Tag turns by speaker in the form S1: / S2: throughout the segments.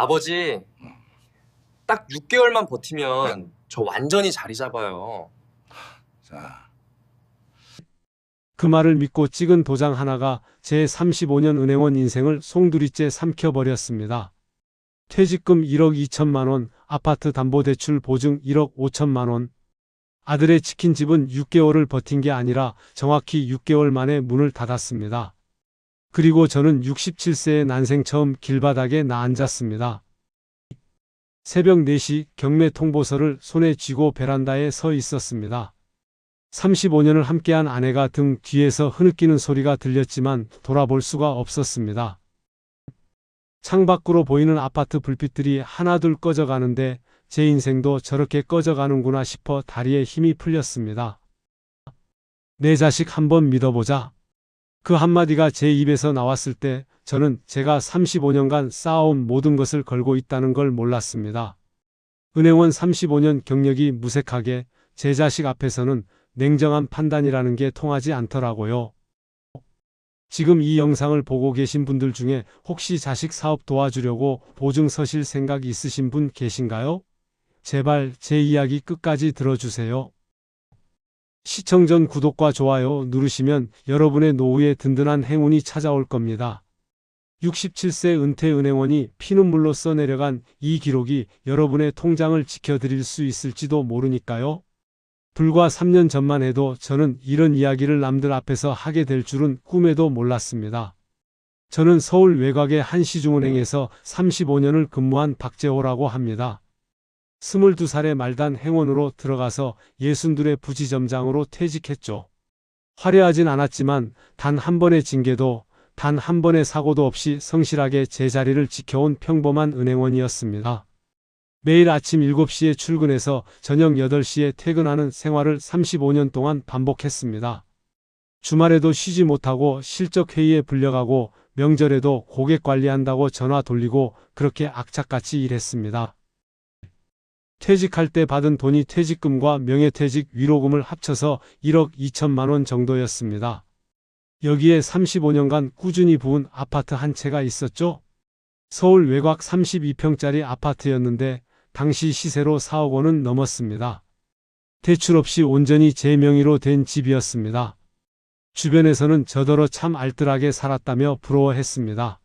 S1: 아버지, 딱 6개월만 버티면 저 완전히 자리 잡아요.
S2: 자,
S3: 그 말을 믿고 찍은 도장 하나가 제 35년 은행원 인생을 송두리째 삼켜버렸습니다. 퇴직금 1억 2천만 원, 아파트 담보대출 보증 1억 5천만 원. 아들의 치킨집은 6개월을 버틴 게 아니라 정확히 6개월 만에 문을 닫았습니다. 그리고 저는 67세의 난생 처음 길바닥에 나앉았습니다. 새벽 4시 경매 통보서를 손에 쥐고 베란다에 서 있었습니다. 35년을 함께한 아내가 등 뒤에서 흐느끼는 소리가 들렸지만 돌아볼 수가 없었습니다. 창밖으로 보이는 아파트 불빛들이 하나둘 꺼져가는데 제 인생도 저렇게 꺼져가는구나 싶어 다리에 힘이 풀렸습니다. 내 자식 한번 믿어보자. 그 한마디가 제 입에서 나왔을 때 저는 제가 35년간 쌓아온 모든 것을 걸고 있다는 걸 몰랐습니다. 은행원 35년 경력이 무색하게 제 자식 앞에서는 냉정한 판단이라는 게 통하지 않더라고요. 지금 이 영상을 보고 계신 분들 중에 혹시 자식 사업 도와주려고 보증 서실 생각 있으신 분 계신가요? 제발 제 이야기 끝까지 들어주세요. 시청 전 구독과 좋아요 누르시면 여러분의 노후에 든든한 행운이 찾아올 겁니다. 67세 은퇴 은행원이 피눈물로 써내려간 이 기록이 여러분의 통장을 지켜드릴 수 있을지도 모르니까요. 불과 3년 전만 해도 저는 이런 이야기를 남들 앞에서 하게 될 줄은 꿈에도 몰랐습니다. 저는 서울 외곽의 한 시중은행에서 35년을 근무한 박재호라고 합니다. 22살의 말단 행원으로 들어가서 62의 부지점장으로 퇴직했죠. 화려하진 않았지만 단 한 번의 징계도 단 한 번의 사고도 없이 성실하게 제 자리를 지켜온 평범한 은행원이었습니다. 매일 아침 7시에 출근해서 저녁 8시에 퇴근하는 생활을 35년 동안 반복했습니다. 주말에도 쉬지 못하고 실적회의에 불려가고 명절에도 고객 관리한다고 전화 돌리고 그렇게 악착같이 일했습니다. 퇴직할 때 받은 돈이 퇴직금과 명예퇴직 위로금을 합쳐서 1억 2천만 원 정도였습니다. 여기에 35년간 꾸준히 부은 아파트 한 채가 있었죠. 서울 외곽 32평짜리 아파트였는데 당시 시세로 4억 원은 넘었습니다. 대출 없이 온전히 제 명의로 된 집이었습니다. 주변에서는 저더러 참 알뜰하게 살았다며 부러워했습니다.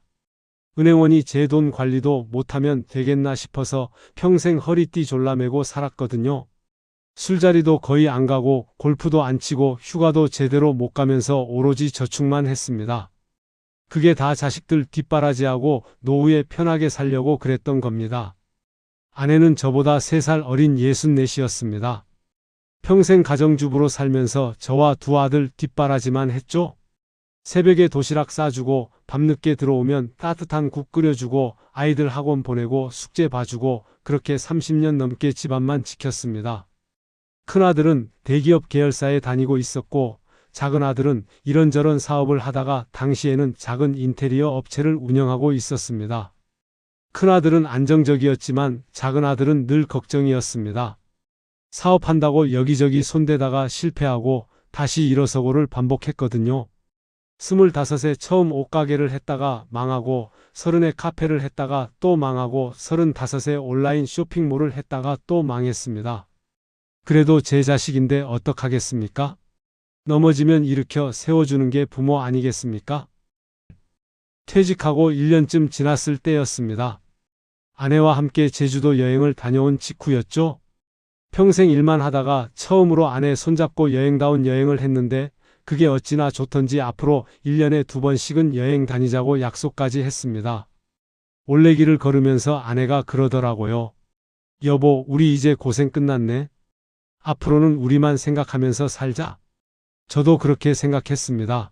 S3: 은행원이 제 돈 관리도 못하면 되겠나 싶어서 평생 허리띠 졸라매고 살았거든요. 술자리도 거의 안 가고 골프도 안 치고 휴가도 제대로 못 가면서 오로지 저축만 했습니다. 그게 다 자식들 뒷바라지하고 노후에 편하게 살려고 그랬던 겁니다. 아내는 저보다 3살 어린 64이었습니다. 평생 가정주부로 살면서 저와 두 아들 뒷바라지만 했죠. 새벽에 도시락 싸주고 밤늦게 들어오면 따뜻한 국 끓여주고 아이들 학원 보내고 숙제 봐주고 그렇게 30년 넘게 집안만 지켰습니다. 큰아들은 대기업 계열사에 다니고 있었고 작은 아들은 이런저런 사업을 하다가 당시에는 작은 인테리어 업체를 운영하고 있었습니다. 큰아들은 안정적이었지만 작은 아들은 늘 걱정이었습니다. 사업한다고 여기저기 손대다가 실패하고 다시 일어서고를 반복했거든요. 25에 처음 옷가게를 했다가 망하고 30에 카페를 했다가 또 망하고 35에 온라인 쇼핑몰을 했다가 또 망했습니다. 그래도 제 자식인데 어떡하겠습니까? 넘어지면 일으켜 세워주는 게 부모 아니겠습니까? 퇴직하고 1년쯤 지났을 때였습니다. 아내와 함께 제주도 여행을 다녀온 직후였죠. 평생 일만 하다가 처음으로 아내 손잡고 여행다운 여행을 했는데 그게 어찌나 좋던지 앞으로 1년에 2번씩은 여행 다니자고 약속까지 했습니다. 올레길을 걸으면서 아내가 그러더라고요. 여보, 우리 이제 고생 끝났네. 앞으로는 우리만 생각하면서 살자. 저도 그렇게 생각했습니다.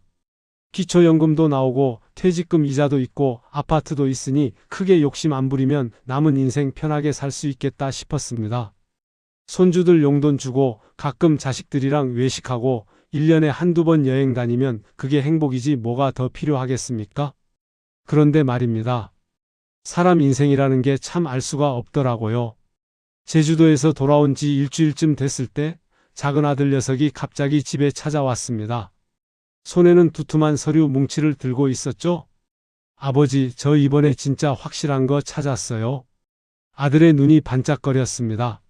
S3: 기초연금도 나오고 퇴직금 이자도 있고 아파트도 있으니 크게 욕심 안 부리면 남은 인생 편하게 살 수 있겠다 싶었습니다. 손주들 용돈 주고 가끔 자식들이랑 외식하고 1년에 한두 번 여행 다니면 그게 행복이지 뭐가 더 필요하겠습니까? 그런데 말입니다. 사람 인생이라는 게 참 알 수가 없더라고요. 제주도에서 돌아온 지 일주일쯤 됐을 때 작은 아들 녀석이 갑자기 집에 찾아왔습니다. 손에는 두툼한 서류 뭉치를 들고 있었죠. 아버지, 저 이번에 진짜 확실한 거 찾았어요. 아들의 눈이 반짝거렸습니다.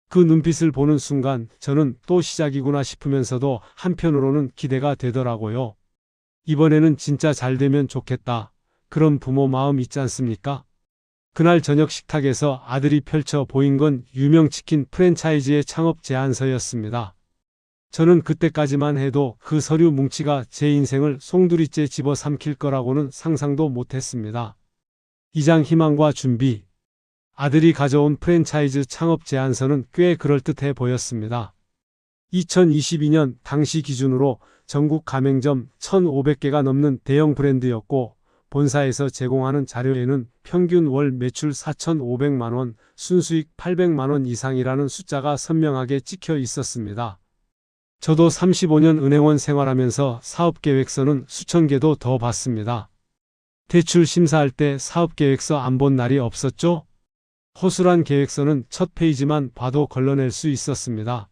S3: 그 눈빛을 보는 순간 저는 또 시작이구나 싶으면서도 한편으로는 기대가 되더라고요. 이번에는 진짜 잘 되면 좋겠다. 그런 부모 마음 있지 않습니까? 그날 저녁 식탁에서 아들이 펼쳐 보인 건 유명 치킨 프랜차이즈의 창업 제안서였습니다. 저는 그때까지만 해도 그 서류 뭉치가 제 인생을 송두리째 집어삼킬 거라고는 상상도 못했습니다. 이장 희망과 준비. 아들이 가져온 프랜차이즈 창업 제안서는 꽤 그럴듯해 보였습니다. 2022년 당시 기준으로 전국 가맹점 1,500개가 넘는 대형 브랜드였고 본사에서 제공하는 자료에는 평균 월 매출 4,500만 원, 순수익 800만 원 이상이라는 숫자가 선명하게 찍혀 있었습니다. 저도 35년 은행원 생활하면서 사업계획서는 수천 개도 더 봤습니다. 대출 심사할 때 사업계획서 안 본 날이 없었죠? 허술한 계획서는 첫 페이지만 봐도 걸러낼 수 있었습니다.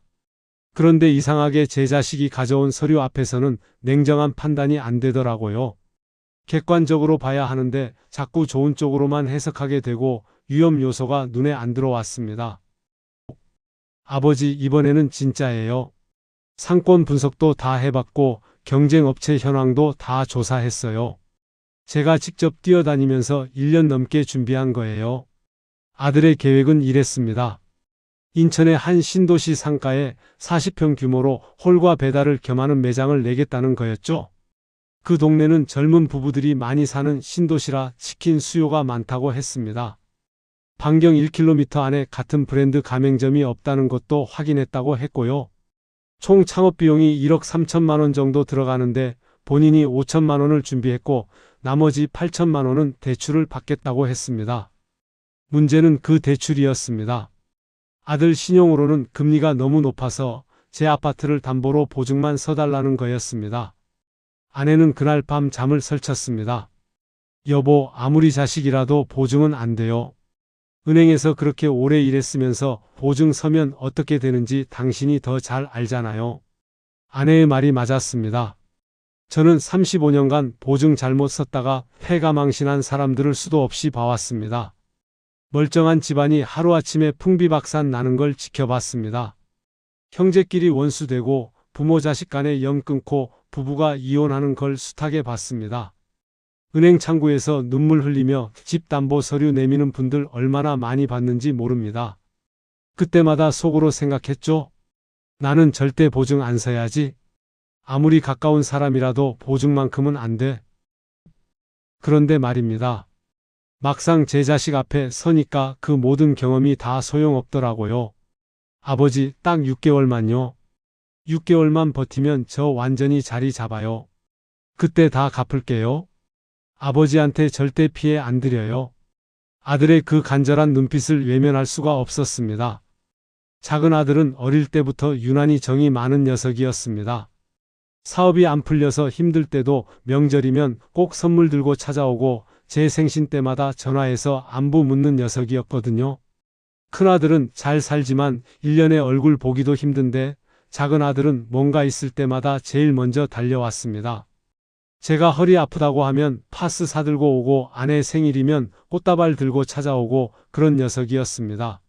S3: 그런데 이상하게 제 자식이 가져온 서류 앞에서는 냉정한 판단이 안 되더라고요. 객관적으로 봐야 하는데 자꾸 좋은 쪽으로만 해석하게 되고 위험 요소가 눈에 안 들어왔습니다. 아버지, 이번에는 진짜예요. 상권 분석도 다 해봤고 경쟁업체 현황도 다 조사했어요. 제가 직접 뛰어다니면서 1년 넘게 준비한 거예요. 아들의 계획은 이랬습니다. 인천의 한 신도시 상가에 40평 규모로 홀과 배달을 겸하는 매장을 내겠다는 거였죠. 그 동네는 젊은 부부들이 많이 사는 신도시라 치킨 수요가 많다고 했습니다. 반경 1km 안에 같은 브랜드 가맹점이 없다는 것도 확인했다고 했고요. 총 창업 비용이 1억 3천만 원 정도 들어가는데 본인이 5천만 원을 준비했고 나머지 8천만 원은 대출을 받겠다고 했습니다. 문제는 그 대출이었습니다. 아들 신용으로는 금리가 너무 높아서 제 아파트를 담보로 보증만 서달라는 거였습니다. 아내는 그날 밤 잠을 설쳤습니다. 여보, 아무리 자식이라도 보증은 안 돼요. 은행에서 그렇게 오래 일했으면서 보증 서면 어떻게 되는지 당신이 더 잘 알잖아요. 아내의 말이 맞았습니다. 저는 35년간 보증 잘못 썼다가 패가망신한 사람들을 수도 없이 봐왔습니다. 멀쩡한 집안이 하루아침에 풍비박산 나는 걸 지켜봤습니다. 형제끼리 원수되고 부모 자식 간에 연 끊고 부부가 이혼하는 걸 숱하게 봤습니다. 은행 창구에서 눈물 흘리며 집 담보 서류 내미는 분들 얼마나 많이 봤는지 모릅니다. 그때마다 속으로 생각했죠. 나는 절대 보증 안 서야지. 아무리 가까운 사람이라도 보증만큼은 안 돼. 그런데 말입니다. 막상 제 자식 앞에 서니까 그 모든 경험이 다 소용없더라고요. 아버지, 딱 6개월만요. 6개월만 버티면 저 완전히 자리 잡아요. 그때 다 갚을게요. 아버지한테 절대 피해 안 드려요. 아들의 그 간절한 눈빛을 외면할 수가 없었습니다. 작은 아들은 어릴 때부터 유난히 정이 많은 녀석이었습니다. 사업이 안 풀려서 힘들 때도 명절이면 꼭 선물 들고 찾아오고 제 생신 때마다 전화해서 안부 묻는 녀석이었거든요. 큰아들은 잘 살지만 1년에 얼굴 보기도 힘든데 작은 아들은 뭔가 있을 때마다 제일 먼저 달려왔습니다. 제가 허리 아프다고 하면 파스 사들고 오고 아내 생일이면 꽃다발 들고 찾아오고 그런 녀석이었습니다.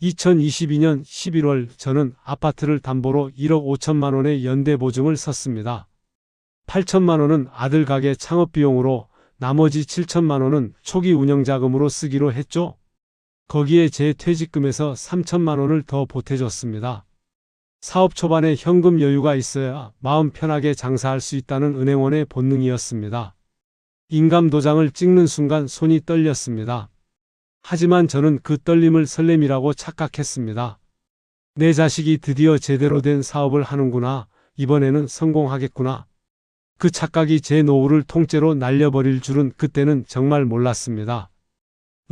S3: 2022년 11월 저는 아파트를 담보로 1억 5천만 원의 연대보증을 섰습니다. 8천만 원은 아들 가게 창업비용으로 나머지 7천만 원은 초기 운영자금으로 쓰기로 했죠. 거기에 제 퇴직금에서 3천만 원을 더 보태줬습니다. 사업 초반에 현금 여유가 있어야 마음 편하게 장사할 수 있다는 은행원의 본능이었습니다. 인감도장을 찍는 순간 손이 떨렸습니다. 하지만 저는 그 떨림을 설렘이라고 착각했습니다. 내 자식이 드디어 제대로 된 사업을 하는구나. 이번에는 성공하겠구나. 그 착각이 제 노후를 통째로 날려버릴 줄은 그때는 정말 몰랐습니다.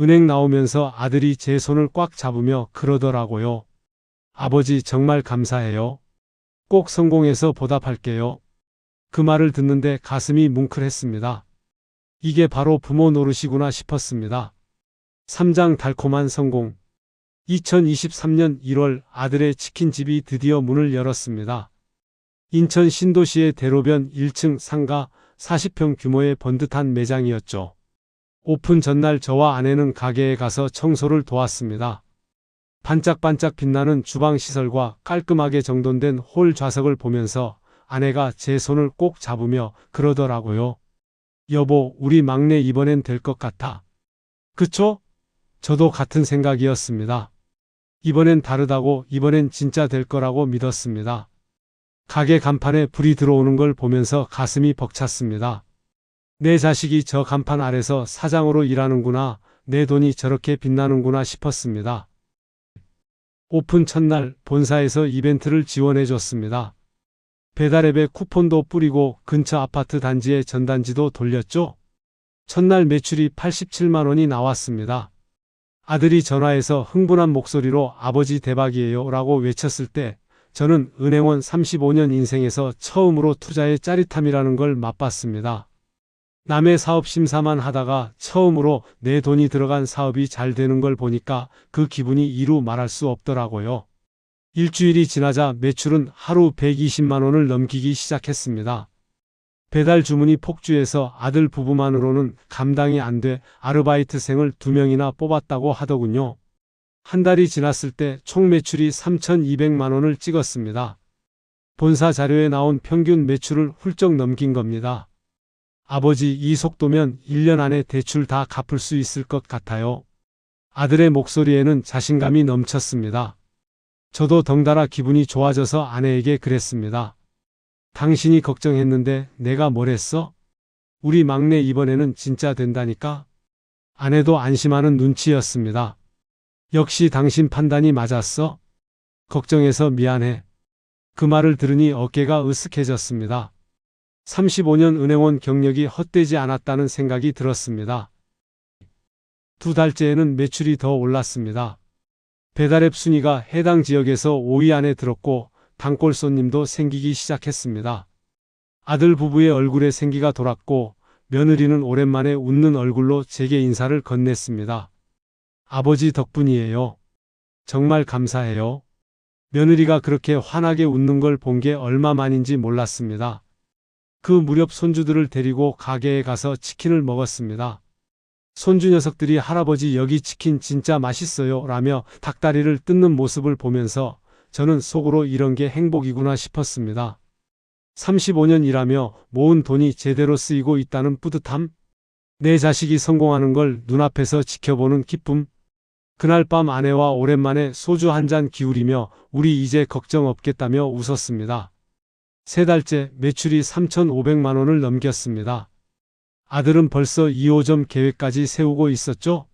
S3: 은행 나오면서 아들이 제 손을 꽉 잡으며 그러더라고요. 아버지, 정말 감사해요. 꼭 성공해서 보답할게요. 그 말을 듣는데 가슴이 뭉클했습니다. 이게 바로 부모 노릇이구나 싶었습니다. 3장 달콤한 성공. 2023년 1월 아들의 치킨집이 드디어 문을 열었습니다. 인천 신도시의 대로변 1층 상가 40평 규모의 번듯한 매장이었죠. 오픈 전날 저와 아내는 가게에 가서 청소를 도왔습니다. 반짝반짝 빛나는 주방 시설과 깔끔하게 정돈된 홀 좌석을 보면서 아내가 제 손을 꼭 잡으며 그러더라고요. 여보, 우리 막내 이번엔 될 것 같아. 그쵸? 저도 같은 생각이었습니다. 이번엔 다르다고, 이번엔 진짜 될 거라고 믿었습니다. 가게 간판에 불이 들어오는 걸 보면서 가슴이 벅찼습니다. 내 자식이 저 간판 아래서 사장으로 일하는구나, 내 돈이 저렇게 빛나는구나 싶었습니다. 오픈 첫날 본사에서 이벤트를 지원해줬습니다. 배달앱에 쿠폰도 뿌리고 근처 아파트 단지에 전단지도 돌렸죠. 첫날 매출이 87만 원이 나왔습니다. 아들이 전화해서 흥분한 목소리로 아버지 대박이에요 라고 외쳤을 때 저는 은행원 35년 인생에서 처음으로 투자의 짜릿함이라는 걸 맛봤습니다. 남의 사업 심사만 하다가 처음으로 내 돈이 들어간 사업이 잘 되는 걸 보니까 그 기분이 이루 말할 수 없더라고요. 일주일이 지나자 매출은 하루 120만 원을 넘기기 시작했습니다. 배달 주문이 폭주해서 아들 부부만으로는 감당이 안 돼 아르바이트생을 2명이나 뽑았다고 하더군요. 한 달이 지났을 때 총 매출이 3,200만 원을 찍었습니다. 본사 자료에 나온 평균 매출을 훌쩍 넘긴 겁니다. 아버지, 이 속도면 1년 안에 대출 다 갚을 수 있을 것 같아요. 아들의 목소리에는 자신감이 넘쳤습니다. 저도 덩달아 기분이 좋아져서 아내에게 그랬습니다. 당신이 걱정했는데 내가 뭘 했어? 우리 막내 이번에는 진짜 된다니까? 아내도 안심하는 눈치였습니다. 역시 당신 판단이 맞았어? 걱정해서 미안해. 그 말을 들으니 어깨가 으쓱해졌습니다. 35년 은행원 경력이 헛되지 않았다는 생각이 들었습니다. 2달째에는 매출이 더 올랐습니다. 배달앱 순위가 해당 지역에서 5위 안에 들었고 단골 손님도 생기기 시작했습니다. 아들 부부의 얼굴에 생기가 돌았고 며느리는 오랜만에 웃는 얼굴로 제게 인사를 건넸습니다. 아버지 덕분이에요. 정말 감사해요. 며느리가 그렇게 환하게 웃는 걸 본 게 얼마만인지 몰랐습니다. 그 무렵 손주들을 데리고 가게에 가서 치킨을 먹었습니다. 손주 녀석들이 할아버지 여기 치킨 진짜 맛있어요 라며 닭다리를 뜯는 모습을 보면서 저는 속으로 이런 게 행복이구나 싶었습니다. 35년 일하며 모은 돈이 제대로 쓰이고 있다는 뿌듯함? 내 자식이 성공하는 걸 눈앞에서 지켜보는 기쁨? 그날 밤 아내와 오랜만에 소주 한 잔 기울이며 우리 이제 걱정 없겠다며 웃었습니다. 3달째 매출이 3,500만 원을 넘겼습니다. 아들은 벌써 2호점 계획까지 세우고 있었죠?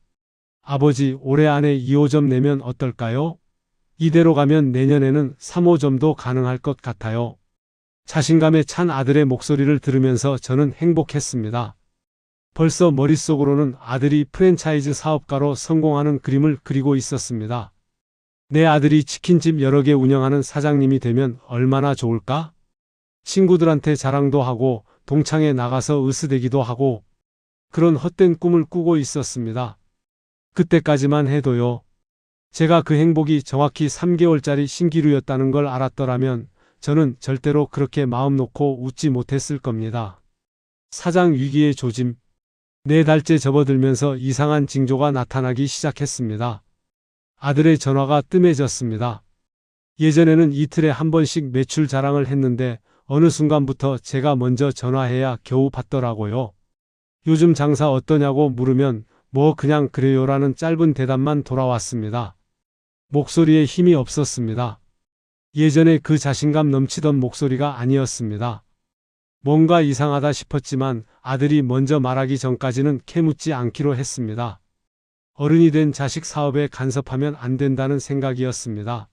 S3: 아버지, 올해 안에 2호점 내면 어떨까요? 이대로 가면 내년에는 3호점도 가능할 것 같아요. 자신감에 찬 아들의 목소리를 들으면서 저는 행복했습니다. 벌써 머릿속으로는 아들이 프랜차이즈 사업가로 성공하는 그림을 그리고 있었습니다. 내 아들이 치킨집 여러 개 운영하는 사장님이 되면 얼마나 좋을까? 친구들한테 자랑도 하고 동창회 나가서 으스대기도 하고 그런 헛된 꿈을 꾸고 있었습니다. 그때까지만 해도요. 제가 그 행복이 정확히 3개월짜리 신기루였다는 걸 알았더라면 저는 절대로 그렇게 마음 놓고 웃지 못했을 겁니다. 사장 위기의 조짐. 4달째 접어들면서 이상한 징조가 나타나기 시작했습니다. 아들의 전화가 뜸해졌습니다. 예전에는 이틀에 한 번씩 매출 자랑을 했는데 어느 순간부터 제가 먼저 전화해야 겨우 받더라고요. 요즘 장사 어떠냐고 물으면 뭐 그냥 그래요라는 짧은 대답만 돌아왔습니다. 목소리에 힘이 없었습니다. 예전에 그 자신감 넘치던 목소리가 아니었습니다. 뭔가 이상하다 싶었지만 아들이 먼저 말하기 전까지는 캐묻지 않기로 했습니다. 어른이 된 자식 사업에 간섭하면 안 된다는 생각이었습니다.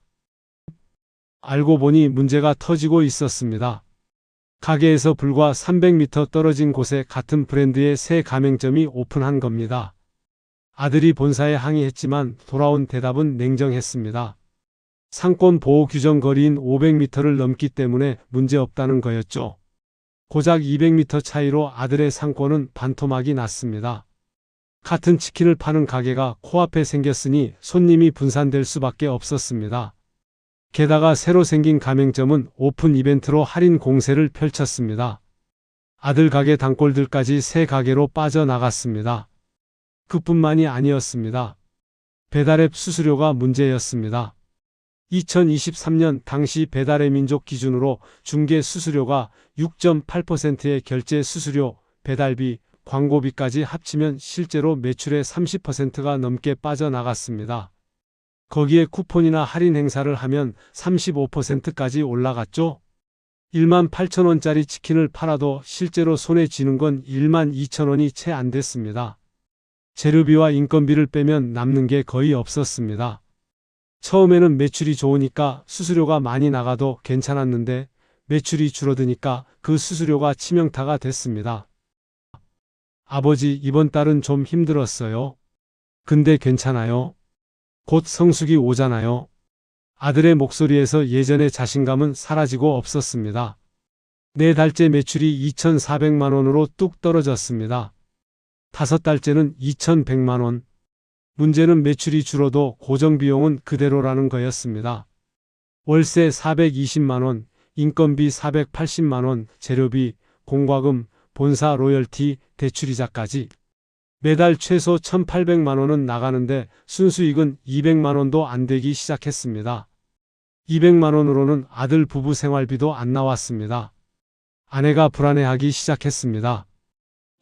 S3: 알고 보니 문제가 터지고 있었습니다. 가게에서 불과 300m 떨어진 곳에 같은 브랜드의 새 가맹점이 오픈한 겁니다. 아들이 본사에 항의했지만 돌아온 대답은 냉정했습니다. 상권 보호 규정 거리인 500m를 넘기 때문에 문제없다는 거였죠. 고작 200m 차이로 아들의 상권은 반토막이 났습니다. 같은 치킨을 파는 가게가 코앞에 생겼으니 손님이 분산될 수밖에 없었습니다. 게다가 새로 생긴 가맹점은 오픈 이벤트로 할인 공세를 펼쳤습니다. 아들 가게 단골들까지 새 가게로 빠져나갔습니다. 그뿐만이 아니었습니다. 배달앱 수수료가 문제였습니다. 2023년 당시 배달의 민족 기준으로 중개 수수료가 6.8%의 결제 수수료, 배달비, 광고비까지 합치면 실제로 매출의 30%가 넘게 빠져나갔습니다. 거기에 쿠폰이나 할인 행사를 하면 35%까지 올라갔죠. 18,000원짜리 치킨을 팔아도 실제로 손에 쥐는 건 12,000원이 채 안 됐습니다. 재료비와 인건비를 빼면 남는 게 거의 없었습니다. 처음에는 매출이 좋으니까 수수료가 많이 나가도 괜찮았는데 매출이 줄어드니까 그 수수료가 치명타가 됐습니다. 아버지, 이번 달은 좀 힘들었어요. 근데 괜찮아요. 곧 성수기 오잖아요. 아들의 목소리에서 예전의 자신감은 사라지고 없었습니다. 4달째 매출이 2,400만 원으로 뚝 떨어졌습니다. 5달째는 2,100만 원. 문제는 매출이 줄어도 고정비용은 그대로라는 거였습니다. 월세 420만 원, 인건비 480만 원, 재료비, 공과금, 본사 로열티, 대출이자까지. 매달 최소 1,800만 원은 나가는데 순수익은 200만 원도 안 되기 시작했습니다. 200만 원으로는 아들 부부 생활비도 안 나왔습니다. 아내가 불안해하기 시작했습니다.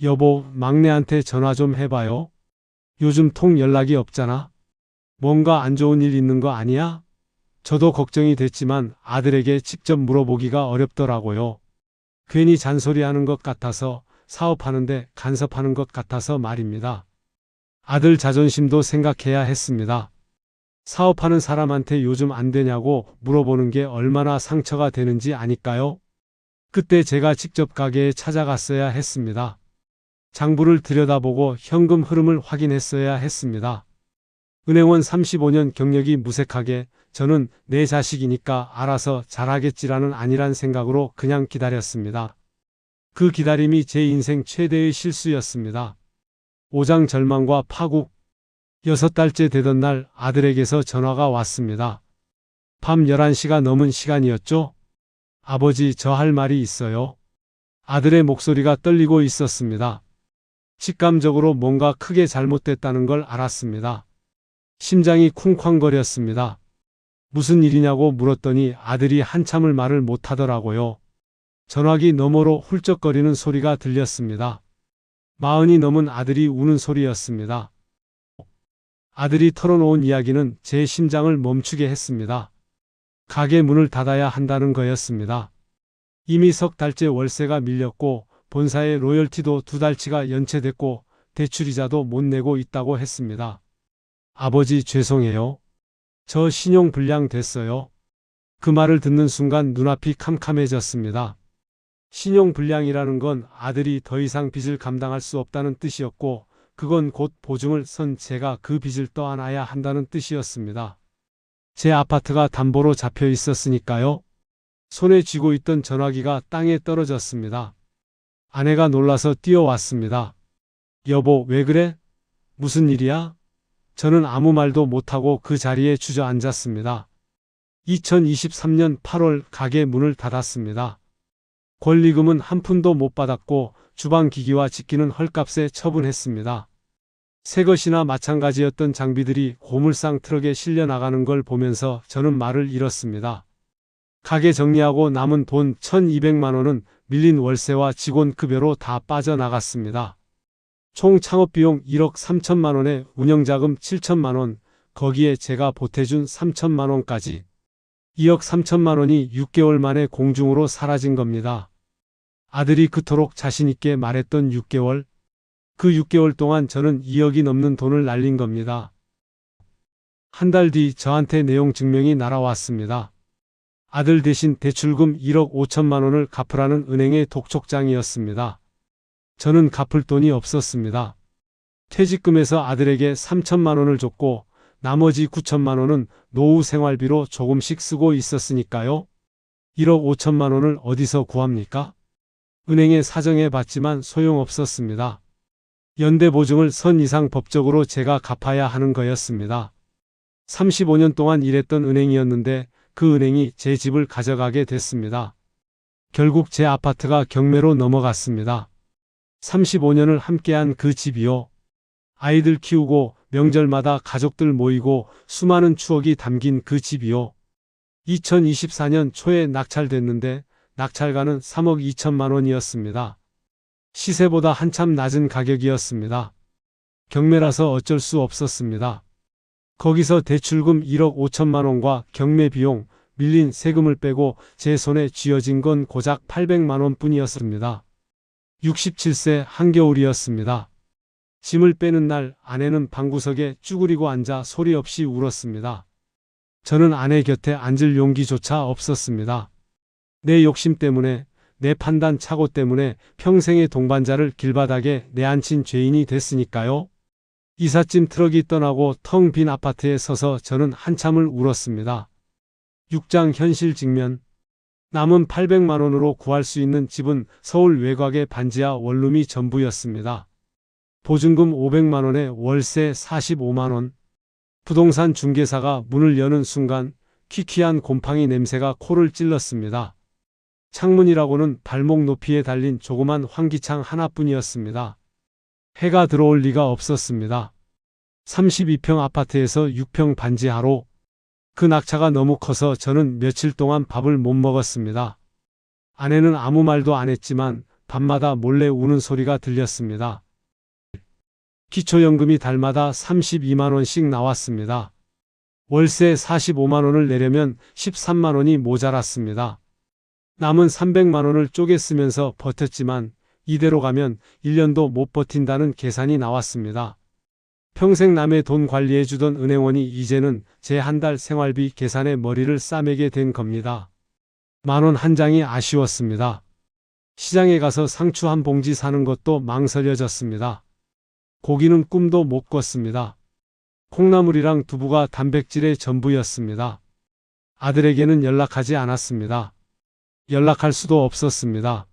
S3: 여보, 막내한테 전화 좀 해봐요. 요즘 통 연락이 없잖아. 뭔가 안 좋은 일 있는 거 아니야? 저도 걱정이 됐지만 아들에게 직접 물어보기가 어렵더라고요. 괜히 잔소리하는 것 같아서, 사업하는데 간섭하는 것 같아서 말입니다. 아들 자존심도 생각해야 했습니다. 사업하는 사람한테 요즘 안 되냐고 물어보는 게 얼마나 상처가 되는지 아니까요? 그때 제가 직접 가게에 찾아갔어야 했습니다. 장부를 들여다보고 현금 흐름을 확인했어야 했습니다. 은행원 35년 경력이 무색하게 저는 내 자식이니까 알아서 잘하겠지라는 안일한 생각으로 그냥 기다렸습니다. 그 기다림이 제 인생 최대의 실수였습니다. 오장 절망과 파국. 6달째 되던 날 아들에게서 전화가 왔습니다. 밤 11시가 넘은 시간이었죠? 아버지, 저 할 말이 있어요. 아들의 목소리가 떨리고 있었습니다. 직감적으로 뭔가 크게 잘못됐다는 걸 알았습니다. 심장이 쿵쾅거렸습니다. 무슨 일이냐고 물었더니 아들이 한참을 말을 못하더라고요. 전화기 너머로 훌쩍거리는 소리가 들렸습니다. 40이 넘은 아들이 우는 소리였습니다. 아들이 털어놓은 이야기는 제 심장을 멈추게 했습니다. 가게 문을 닫아야 한다는 거였습니다. 이미 석 달째 월세가 밀렸고 본사의 로열티도 2달치가 연체됐고 대출이자도 못 내고 있다고 했습니다. 아버지, 죄송해요. 저 신용불량 됐어요. 그 말을 듣는 순간 눈앞이 캄캄해졌습니다. 신용불량이라는 건 아들이 더 이상 빚을 감당할 수 없다는 뜻이었고 그건 곧 보증을 선 제가 그 빚을 떠안아야 한다는 뜻이었습니다. 제 아파트가 담보로 잡혀 있었으니까요. 손에 쥐고 있던 전화기가 땅에 떨어졌습니다. 아내가 놀라서 뛰어왔습니다. 여보, 왜 그래? 무슨 일이야? 저는 아무 말도 못하고 그 자리에 주저앉았습니다. 2023년 8월 가게 문을 닫았습니다. 권리금은 한 푼도 못 받았고 주방 기기와 집기는 헐값에 처분했습니다. 새 것이나 마찬가지였던 장비들이 고물상 트럭에 실려 나가는 걸 보면서 저는 말을 잃었습니다. 가게 정리하고 남은 돈 1,200만 원은 밀린 월세와 직원 급여로 다 빠져나갔습니다. 총 창업비용 1억 3천만 원에 운영자금 7천만 원, 거기에 제가 보태준 3천만 원까지. 2억 3천만 원이 6개월 만에 공중으로 사라진 겁니다. 아들이 그토록 자신있게 말했던 6개월. 그 6개월 동안 저는 2억이 넘는 돈을 날린 겁니다. 한 달 뒤 저한테 내용 증명이 날아왔습니다. 아들 대신 대출금 1억 5천만 원을 갚으라는 은행의 독촉장이었습니다. 저는 갚을 돈이 없었습니다. 퇴직금에서 아들에게 3천만 원을 줬고 나머지 9천만 원은 노후 생활비로 조금씩 쓰고 있었으니까요. 1억 5천만 원을 어디서 구합니까? 은행에 사정해 봤지만 소용없었습니다. 연대보증을 선 이상 법적으로 제가 갚아야 하는 거였습니다. 35년 동안 일했던 은행이었는데 그 은행이 제 집을 가져가게 됐습니다. 결국 제 아파트가 경매로 넘어갔습니다. 35년을 함께한 그 집이요. 아이들 키우고 명절마다 가족들 모이고 수많은 추억이 담긴 그 집이요. 2024년 초에 낙찰됐는데 낙찰가는 3억 2천만 원이었습니다. 시세보다 한참 낮은 가격이었습니다. 경매라서 어쩔 수 없었습니다. 거기서 대출금 1억 5천만 원과 경매 비용, 밀린 세금을 빼고 제 손에 쥐어진 건 고작 800만 원뿐이었습니다. 67세 한겨울이었습니다. 짐을 빼는 날 아내는 방구석에 쭈그리고 앉아 소리 없이 울었습니다. 저는 아내 곁에 앉을 용기조차 없었습니다. 내 욕심 때문에, 내 판단 착오 때문에 평생의 동반자를 길바닥에 내앉힌 죄인이 됐으니까요. 이삿짐 트럭이 떠나고 텅 빈 아파트에 서서 저는 한참을 울었습니다. 6장 현실 직면. 남은 800만 원으로 구할 수 있는 집은 서울 외곽의 반지하 원룸이 전부였습니다. 보증금 500만 원에 월세 45만 원. 부동산 중개사가 문을 여는 순간 퀴퀴한 곰팡이 냄새가 코를 찔렀습니다. 창문이라고는 발목 높이에 달린 조그만 환기창 하나뿐이었습니다. 해가 들어올 리가 없었습니다. 32평 아파트에서 6평 반지하로. 그 낙차가 너무 커서 저는 며칠 동안 밥을 못 먹었습니다. 아내는 아무 말도 안 했지만 밤마다 몰래 우는 소리가 들렸습니다. 기초연금이 달마다 32만 원씩 나왔습니다. 월세 45만 원을 내려면 13만 원이 모자랐습니다. 남은 300만 원을 쪼개 쓰면서 버텼지만 이대로 가면 1년도 못 버틴다는 계산이 나왔습니다. 평생 남의 돈 관리해 주던 은행원이 이제는 제 한 달 생활비 계산에 머리를 싸매게 된 겁니다. 10,000원 한 장이 아쉬웠습니다. 시장에 가서 상추 한 봉지 사는 것도 망설여졌습니다. 고기는 꿈도 못 꿨습니다. 콩나물이랑 두부가 단백질의 전부였습니다. 아들에게는 연락하지 않았습니다. 연락할 수도 없었습니다.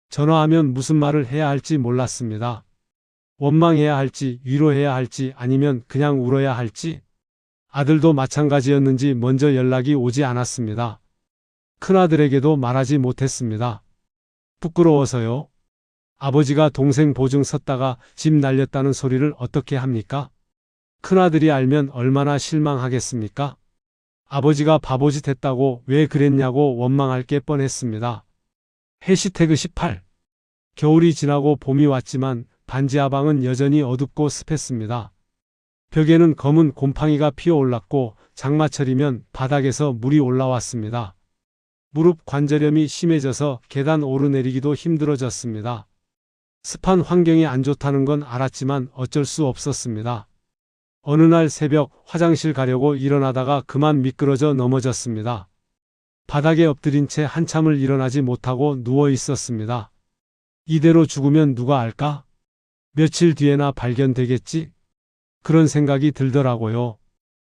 S3: 전화하면 무슨 말을 해야 할지 몰랐습니다. 원망해야 할지, 위로해야 할지, 아니면 그냥 울어야 할지. 아들도 마찬가지였는지 먼저 연락이 오지 않았습니다. 큰아들에게도 말하지 못했습니다. 부끄러워서요. 아버지가 동생 보증 섰다가 집 날렸다는 소리를 어떻게 합니까? 큰아들이 알면 얼마나 실망하겠습니까? 아버지가 바보짓 했다고 왜 그랬냐고 원망할 게 뻔했습니다. 해시태그 18. 겨울이 지나고 봄이 왔지만 반지하방은 여전히 어둡고 습했습니다. 벽에는 검은 곰팡이가 피어올랐고 장마철이면 바닥에서 물이 올라왔습니다. 무릎 관절염이 심해져서 계단 오르내리기도 힘들어졌습니다. 습한 환경이 안 좋다는 건 알았지만 어쩔 수 없었습니다. 어느 날 새벽 화장실 가려고 일어나다가 그만 미끄러져 넘어졌습니다. 바닥에 엎드린 채 한참을 일어나지 못하고 누워 있었습니다. 이대로 죽으면 누가 알까? 며칠 뒤에나 발견되겠지? 그런 생각이 들더라고요.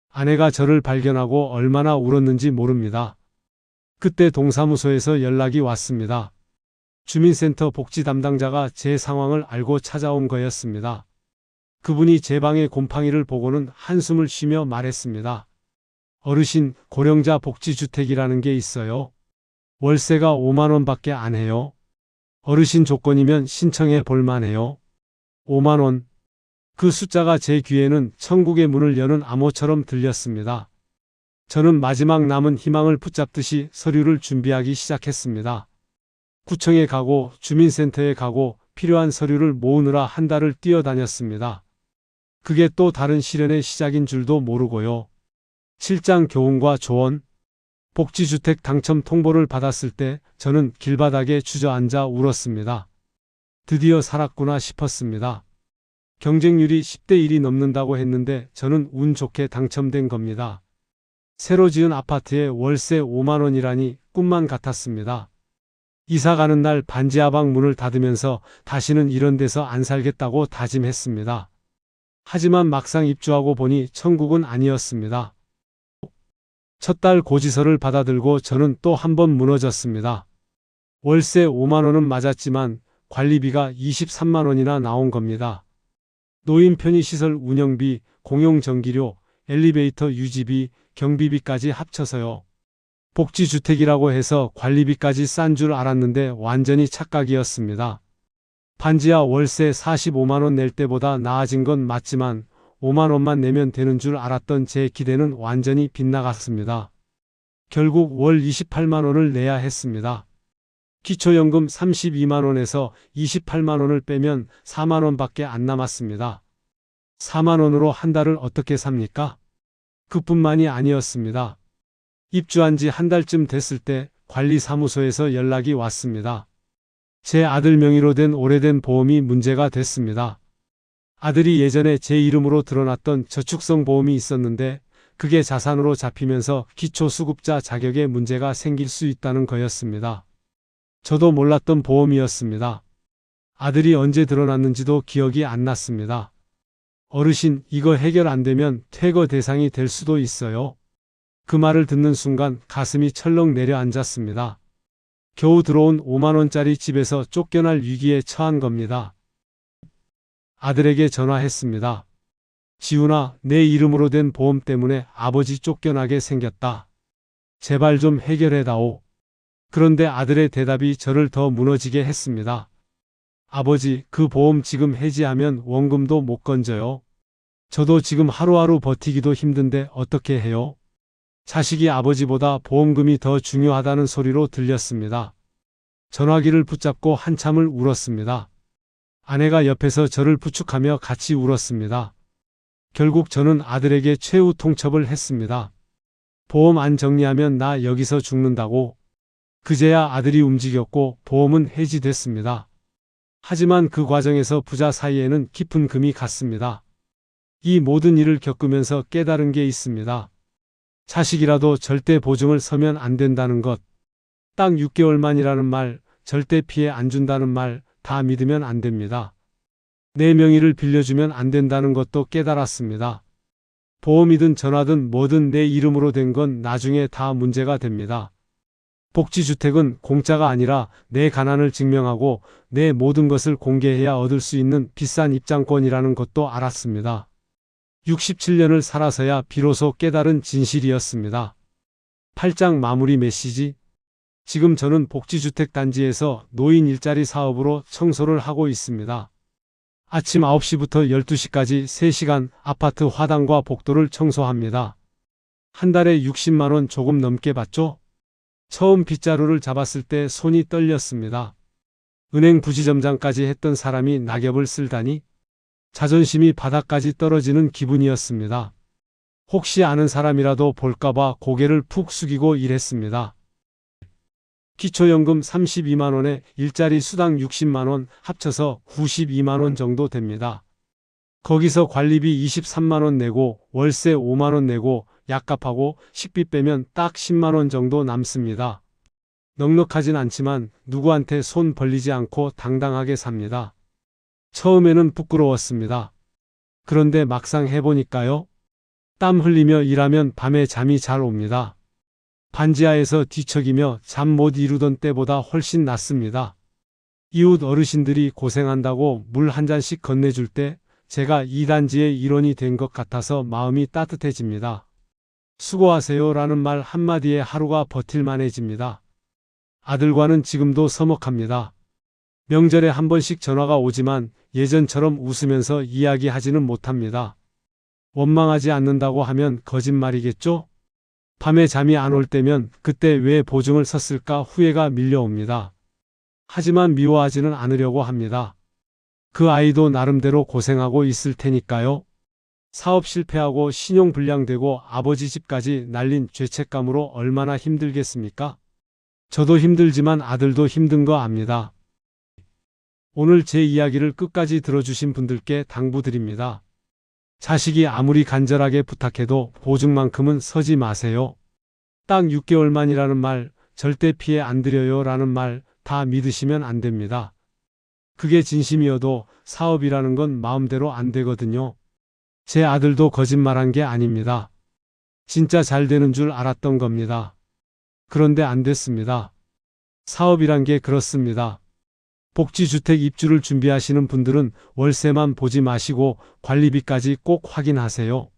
S3: 아내가 저를 발견하고 얼마나 울었는지 모릅니다. 그때 동사무소에서 연락이 왔습니다. 주민센터 복지 담당자가 제 상황을 알고 찾아온 거였습니다. 그분이 제 방의 곰팡이를 보고는 한숨을 쉬며 말했습니다. 어르신, 고령자 복지주택이라는 게 있어요. 월세가 5만 원밖에 안 해요. 어르신 조건이면 신청해 볼만해요. 5만 원. 그 숫자가 제 귀에는 천국의 문을 여는 암호처럼 들렸습니다. 저는 마지막 남은 희망을 붙잡듯이 서류를 준비하기 시작했습니다. 구청에 가고 주민센터에 가고 필요한 서류를 모으느라 한 달을 뛰어다녔습니다. 그게 또 다른 시련의 시작인 줄도 모르고요. 실장 교훈과 조언, 복지주택 당첨 통보를 받았을 때 저는 길바닥에 주저앉아 울었습니다. 드디어 살았구나 싶었습니다. 경쟁률이 10대 1이 넘는다고 했는데 저는 운 좋게 당첨된 겁니다. 새로 지은 아파트에 월세 5만 원이라니 꿈만 같았습니다. 이사 가는 날 반지하방 문을 닫으면서 다시는 이런 데서 안 살겠다고 다짐했습니다. 하지만 막상 입주하고 보니 천국은 아니었습니다. 첫 달 고지서를 받아들고 저는 또 한 번 무너졌습니다. 월세 5만 원은 맞았지만 관리비가 23만 원이나 나온 겁니다. 노인 편의시설 운영비, 공용전기료, 엘리베이터 유지비, 경비비까지 합쳐서요. 복지주택이라고 해서 관리비까지 싼 줄 알았는데 완전히 착각이었습니다. 반지하 월세 45만 원 낼 때보다 나아진 건 맞지만 5만 원만 내면 되는 줄 알았던 제 기대는 완전히 빗나갔습니다. 결국 월 28만 원을 내야 했습니다. 기초연금 32만 원에서 28만 원을 빼면 4만 원밖에 안 남았습니다. 4만 원으로 한 달을 어떻게 삽니까? 그뿐만이 아니었습니다. 입주한 지 한 달쯤 됐을 때 관리사무소에서 연락이 왔습니다. 제 아들 명의로 된 오래된 보험이 문제가 됐습니다. 아들이 예전에 제 이름으로 들어놨던 저축성 보험이 있었는데 그게 자산으로 잡히면서 기초수급자 자격에 문제가 생길 수 있다는 거였습니다. 저도 몰랐던 보험이었습니다. 아들이 언제 들어놨는지도 기억이 안 났습니다. 어르신, 이거 해결 안 되면 퇴거 대상이 될 수도 있어요. 그 말을 듣는 순간 가슴이 철렁 내려앉았습니다. 겨우 들어온 5만 원짜리 집에서 쫓겨날 위기에 처한 겁니다. 아들에게 전화했습니다. 지훈아, 내 이름으로 된 보험 때문에 아버지 쫓겨나게 생겼다. 제발 좀 해결해다오. 그런데 아들의 대답이 저를 더 무너지게 했습니다. 아버지, 그 보험 지금 해지하면 원금도 못 건져요. 저도 지금 하루하루 버티기도 힘든데 어떻게 해요? 자식이 아버지보다 보험금이 더 중요하다는 소리로 들렸습니다. 전화기를 붙잡고 한참을 울었습니다. 아내가 옆에서 저를 부축하며 같이 울었습니다. 결국 저는 아들에게 최후 통첩을 했습니다. 보험 안 정리하면 나 여기서 죽는다고. 그제야 아들이 움직였고 보험은 해지됐습니다. 하지만 그 과정에서 부자 사이에는 깊은 금이 갔습니다. 이 모든 일을 겪으면서 깨달은 게 있습니다. 자식이라도 절대 보증을 서면 안 된다는 것. 딱 6개월만이라는 말, 절대 피해 안 준다는 말 다 믿으면 안 됩니다. 내 명의를 빌려주면 안 된다는 것도 깨달았습니다. 보험이든 전화든 뭐든 내 이름으로 된 건 나중에 다 문제가 됩니다. 복지주택은 공짜가 아니라 내 가난을 증명하고 내 모든 것을 공개해야 얻을 수 있는 비싼 입장권이라는 것도 알았습니다. 67년을 살아서야 비로소 깨달은 진실이었습니다. 8장 마무리 메시지. 지금 저는 복지주택 단지에서 노인 일자리 사업으로 청소를 하고 있습니다. 아침 9시부터 12시까지 3시간 아파트 화단과 복도를 청소합니다. 한 달에 60만 원 조금 넘게 받죠? 처음 빗자루를 잡았을 때 손이 떨렸습니다. 은행 부지점장까지 했던 사람이 낙엽을 쓸다니 자존심이 바닥까지 떨어지는 기분이었습니다. 혹시 아는 사람이라도 볼까봐 고개를 푹 숙이고 일했습니다. 기초연금 32만 원에 일자리 수당 60만 원 합쳐서 92만 원 정도 됩니다. 거기서 관리비 23만 원 내고 월세 5만 원 내고 약값하고 식비 빼면 딱 10만 원 정도 남습니다. 넉넉하진 않지만 누구한테 손 벌리지 않고 당당하게 삽니다. 처음에는 부끄러웠습니다. 그런데 막상 해보니까요. 땀 흘리며 일하면 밤에 잠이 잘 옵니다. 반지하에서 뒤척이며 잠 못 이루던 때보다 훨씬 낫습니다. 이웃 어르신들이 고생한다고 물 한 잔씩 건네줄 때 제가 이 단지의 일원이 된 것 같아서 마음이 따뜻해집니다. 수고하세요라는 말 한마디에 하루가 버틸만해집니다. 아들과는 지금도 서먹합니다. 명절에 한 번씩 전화가 오지만 예전처럼 웃으면서 이야기하지는 못합니다. 원망하지 않는다고 하면 거짓말이겠죠? 밤에 잠이 안 올 때면 그때 왜 보증을 섰을까 후회가 밀려옵니다. 하지만 미워하지는 않으려고 합니다. 그 아이도 나름대로 고생하고 있을 테니까요. 사업 실패하고 신용불량되고 아버지 집까지 날린 죄책감으로 얼마나 힘들겠습니까? 저도 힘들지만 아들도 힘든 거 압니다. 오늘 제 이야기를 끝까지 들어주신 분들께 당부드립니다. 자식이 아무리 간절하게 부탁해도 보증만큼은 서지 마세요. 딱 6개월만이라는 말, 절대 피해 안 드려요 라는 말 다 믿으시면 안 됩니다. 그게 진심이어도 사업이라는 건 마음대로 안 되거든요. 제 아들도 거짓말한 게 아닙니다. 진짜 잘 되는 줄 알았던 겁니다. 그런데 안 됐습니다. 사업이란 게 그렇습니다. 복지주택 입주를 준비하시는 분들은 월세만 보지 마시고 관리비까지 꼭 확인하세요.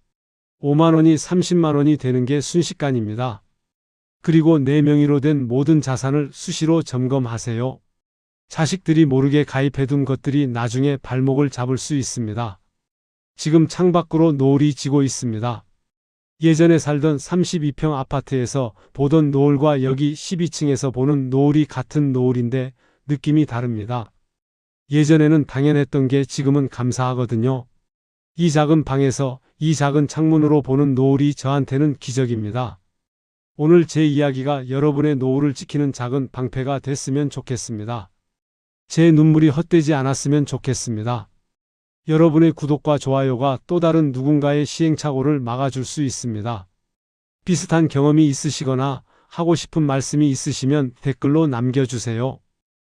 S3: 5만 원이 30만 원이 되는 게 순식간입니다. 그리고 내 명의로 된 모든 자산을 수시로 점검하세요. 자식들이 모르게 가입해둔 것들이 나중에 발목을 잡을 수 있습니다. 지금 창밖으로 노을이 지고 있습니다. 예전에 살던 32평 아파트에서 보던 노을과 여기 12층에서 보는 노을이 같은 노을인데 느낌이 다릅니다. 예전에는 당연했던 게 지금은 감사하거든요. 이 작은 방에서 이 작은 창문으로 보는 노을이 저한테는 기적입니다. 오늘 제 이야기가 여러분의 노을을 지키는 작은 방패가 됐으면 좋겠습니다. 제 눈물이 헛되지 않았으면 좋겠습니다. 여러분의 구독과 좋아요가 또 다른 누군가의 시행착오를 막아줄 수 있습니다. 비슷한 경험이 있으시거나 하고 싶은 말씀이 있으시면 댓글로 남겨주세요.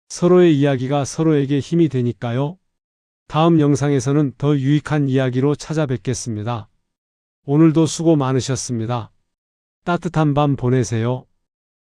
S3: 서로의 이야기가 서로에게 힘이 되니까요. 다음 영상에서는 더 유익한 이야기로 찾아뵙겠습니다. 오늘도 수고 많으셨습니다. 따뜻한 밤 보내세요.